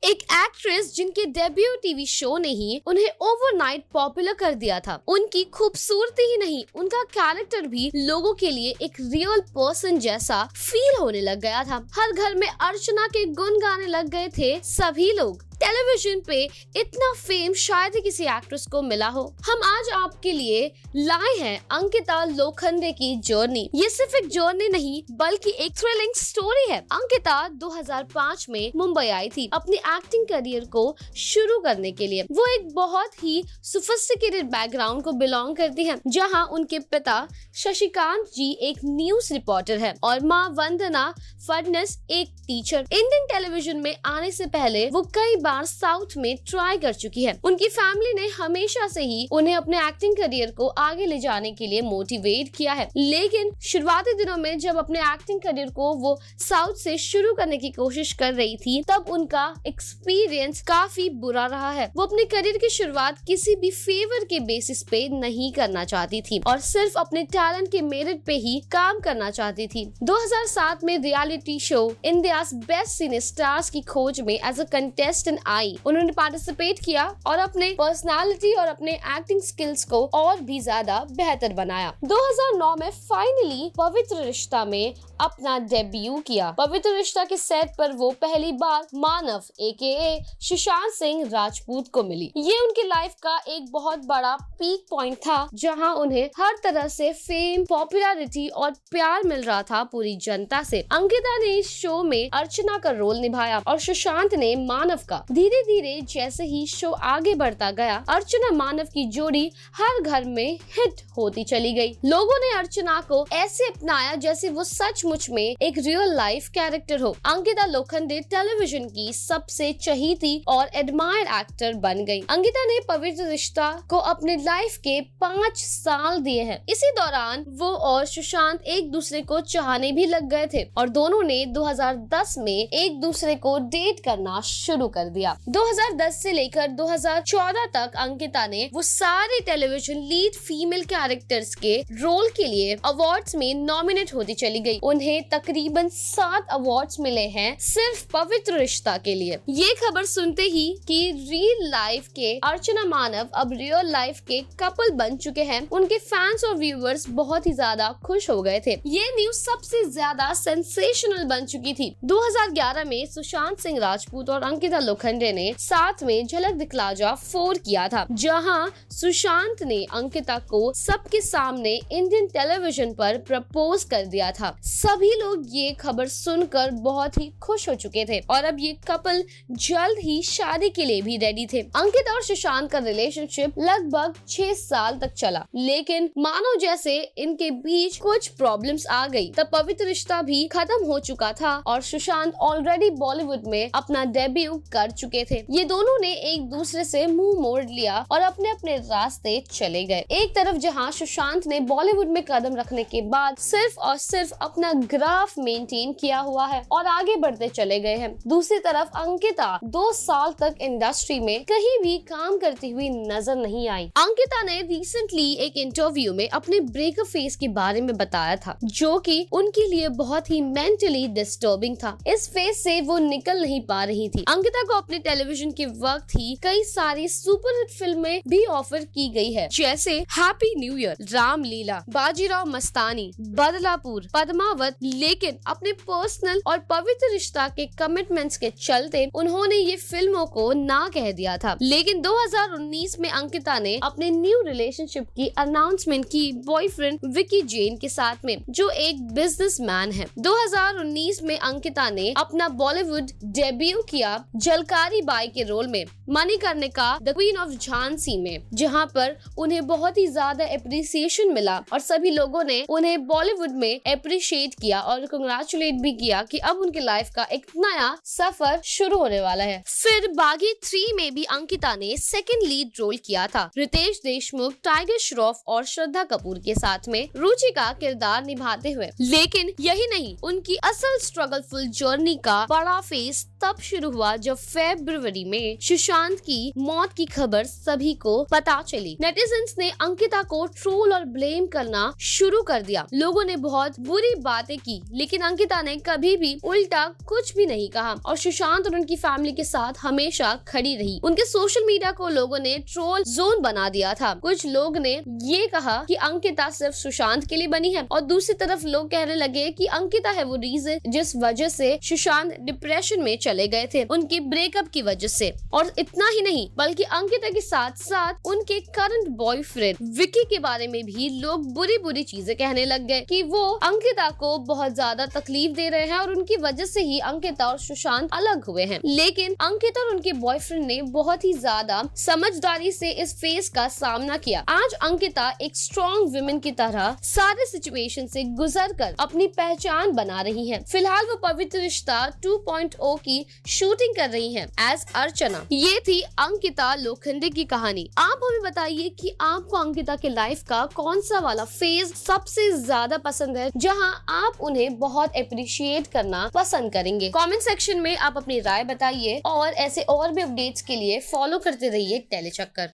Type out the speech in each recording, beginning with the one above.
एक एक्ट्रेस जिनके debut TV show ने ही उन्हें ओवरनाइट पॉपुलर कर दिया था। उनकी खूबसूरती ही नहीं, उनका कैरेक्टर भी लोगों के लिए एक रियल पर्सन जैसा फील होने लग गया था। हर घर में अर्चना के गुण गाने लग गए थे सभी लोग। टेलीविजन पे इतना फेम शायद ही किसी एक्ट्रेस को मिला हो। हम आज आपके लिए लाए हैं अंकिता लोखंडे की जर्नी। ये सिर्फ एक जर्नी नहीं बल्कि एक थ्रिलिंग स्टोरी है। अंकिता 2005 में मुंबई आई थी अपनी एक्टिंग करियर को शुरू करने के लिए। वो एक बहुत ही सोफिस्टिकेटेड बैकग्राउंड को बिलोंग करती है, जहां उनके पिता शशिकांत जी एक न्यूज रिपोर्टर है और माँ वंदना फडनस एक टीचर। इंडियन टेलीविजन में आने से पहले वो कई बार साउथ में ट्राई कर चुकी है। उनकी फैमिली ने हमेशा से ही उन्हें अपने एक्टिंग करियर को आगे ले जाने के लिए मोटिवेट किया है, लेकिन शुरुआती दिनों में जब अपने एक्टिंग करियर को वो साउथ से शुरू करने की कोशिश कर रही थी, तब उनका एक्सपीरियंस काफी बुरा रहा है। वो अपने करियर की शुरुआत किसी भी फेवर के बेसिस पे नहीं करना चाहती थी और सिर्फ अपने टैलेंट के मेरिट पे ही काम करना चाहती थी। 2007 में रियलिटी शो इंडियाज बेस्ट सिने स्टार्स की खोज में एज अ कंटेस्टेंट आई उन्होंने पार्टिसिपेट किया और अपने पर्सनालिटी और अपने एक्टिंग स्किल्स को और भी ज्यादा बेहतर बनाया। 2009 में फाइनली पवित्र रिश्ता में अपना डेब्यू किया। पवित्र रिश्ता के सेट पर वो पहली बार मानव AKA सुशांत सिंह राजपूत को मिली। ये उनकी लाइफ का एक बहुत बड़ा पीक पॉइंट था, जहां उन्हें हर तरह से फेम, पॉपुलैरिटी और प्यार मिल रहा था पूरी जनता से। अंकिता ने इस शो में अर्चना का रोल निभाया और सुशांत ने मानव का। धीरे धीरे जैसे ही शो आगे बढ़ता गया, अर्चना मानव की जोड़ी हर घर में हिट होती चली गई। लोगों ने अर्चना को ऐसे अपनाया जैसे वो सचमुच में एक रियल लाइफ कैरेक्टर हो। अंकिता लोखंडे टेलीविजन की सबसे चहीती और एडमायर्ड एक्टर बन गई। अंकिता ने पवित्र रिश्ता को अपने लाइफ के 5 साल दिए हैं। इसी दौरान वो और सुशांत एक दूसरे को चाहने भी लग गए थे और दोनों ने 2010 में एक दूसरे को डेट करना शुरू कर दिया। 2010 से लेकर 2014 तक अंकिता ने वो सारे टेलीविजन लीड फीमेल कैरेक्टर्स के रोल के लिए अवार्ड्स में नॉमिनेट होती चली गई। उन्हें तकरीबन 7 अवार्ड्स मिले हैं सिर्फ पवित्र रिश्ता के लिए। ये खबर सुनते ही कि रियल लाइफ के अर्चना मानव अब रियल लाइफ के कपल बन चुके हैं, उनके फैंस और व्यूअर्स बहुत ही ज्यादा खुश हो गए थे। ये न्यूज सबसे ज्यादा सेंसेशनल बन चुकी थी। 2011 में सुशांत सिंह राजपूत और अंकिता लोखंडे ने साथ में झलक दिखला जा 4 किया था, जहां सुशांत ने अंकिता को सबके सामने इंडियन टेलीविजन पर प्रपोज कर दिया था। सभी लोग ये खबर सुनकर बहुत ही खुश हो चुके थे और अब ये कपल जल्द ही शादी के लिए भी रेडी थे। अंकिता और सुशांत का रिलेशनशिप लगभग 6 साल तक चला, लेकिन मानो जैसे इनके बीच कुछ प्रॉब्लम्स आ गई। तब पवित्र रिश्ता भी खत्म हो चुका था और सुशांत ऑलरेडी बॉलीवुड में अपना डेब्यू कर चुके थे। ये दोनों ने एक दूसरे से मुंह मोड़ लिया और अपने अपने रास्ते चले गए। एक तरफ जहां सुशांत ने बॉलीवुड में कदम रखने के बाद सिर्फ और सिर्फ अपना ग्राफ मेंटेन किया हुआ है और आगे बढ़ते चले गए हैं, दूसरी तरफ अंकिता 2 साल तक इंडस्ट्री में कहीं भी काम करती हुई नजर नहीं आई। अंकिता ने रिसेंटली एक इंटरव्यू में अपने ब्रेकअप फेज के बारे में बताया था, जो कि उनके लिए बहुत ही मेंटली डिस्टर्बिंग था। इस फेज से वो निकल नहीं पा रही थी। अंकिता को अपने टेलीविजन के वक्त ही कई सारी सुपरहिट फिल्में भी ऑफर की गई है, जैसे happy new year, Ramleela, Bajirao Mastani, Badlapur, Padmaavat, लेकिन अपने पर्सनल और पवित्र रिश्ता के कमिटमेंट्स के चलते उन्होंने ये फिल्मों को ना कह दिया था। लेकिन 2019 में अंकिता ने अपने न्यू रिलेशनशिप की अनाउंसमेंट की बॉयफ्रेंड विकी जैन के साथ में, जो एक बिजनेसमैन है। 2019 में अंकिता ने अपना बॉलीवुड डेब्यू किया झलकारी बाई के रोल में Manikarnika the queen of Jhansi में, जहां पर उन्हें बहुत ही ज्यादा एप्रिसिएशन मिला और सभी लोगों ने उन्हें बॉलीवुड में अप्रिशिएट किया और कांग्रेचुलेट भी किया कि अब उनके लाइफ का एक नया सफर शुरू होने वाला है। फिर बागी 3 में भी अंकिता ने सेकंड लीड रोल किया था, रितेश देशमुख, टाइगर श्रॉफ और श्रद्धा कपूर के साथ में रुचि का किरदार निभाते हुए। लेकिन यही नहीं, उनकी असल स्ट्रगलफुल जर्नी का बड़ा फेज तब शुरू हुआ जब फरवरी में सुशांत की मौत की खबर सभी को पता चली। नेटिजन्स ने अंकिता को ट्रोल और ब्लेम करना शुरू कर दिया। लोगों ने बहुत बुरी बातें की, लेकिन अंकिता ने कभी भी उल्टा कुछ भी नहीं कहा और सुशांत और उनकी फैमिली के साथ हमेशा खड़ी रही। उनके सोशल मीडिया को लोगों ने ट्रोल जोन बना दिया था। कुछ लोग ने ये कहा कि अंकिता सिर्फ सुशांत के लिए बनी है और दूसरी तरफ लोग कहने लगे कि अंकिता है वो रीजन जिस वजह से सुशांत डिप्रेशन में चले गए थे, उनकी ब्रेकअप की वजह से। और इतना ही नहीं, बल्कि अंकिता के साथ साथ उनके करंट बॉयफ्रेंड विकी के बारे में भी लोग बुरी बुरी चीजें कहने लग गए कि वो अंकिता को बहुत ज्यादा तकलीफ दे रहे हैं और उनकी वजह से ही अंकिता और सुशांत अलग हुए हैं। लेकिन अंकिता और उनके बॉयफ्रेंड ने बहुत ही ज्यादा समझदारी से इस फेज का सामना किया। आज अंकिता एक स्ट्रॉन्ग वुमेन की तरह सारे सिचुएशन से गुजरकर अपनी पहचान बना रही हैं। फिलहाल वो पवित्र रिश्ता 2.0 की शूटिंग कर रही हैं एज अर्चना। ये थी अंकिता लोखंडे की कहानी। आप हमें बताइए कि आपको अंकिता के लाइफ का कौन सा वाला फेज सबसे ज्यादा पसंद है, जहां आप उन्हें बहुत अप्रिशिएट करना पसंद करेंगे। कमेंट सेक्शन में आप अपनी राय बताइए और ऐसे और भी अपडेट्स के लिए फॉलो करते रहिए Tellychakkar.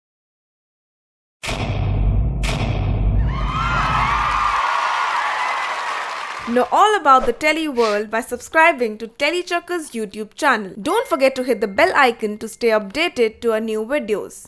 Know all about the Tele world by subscribing to Telechakkar's YouTube channel. Don't forget to hit the bell icon to stay updated to our new videos.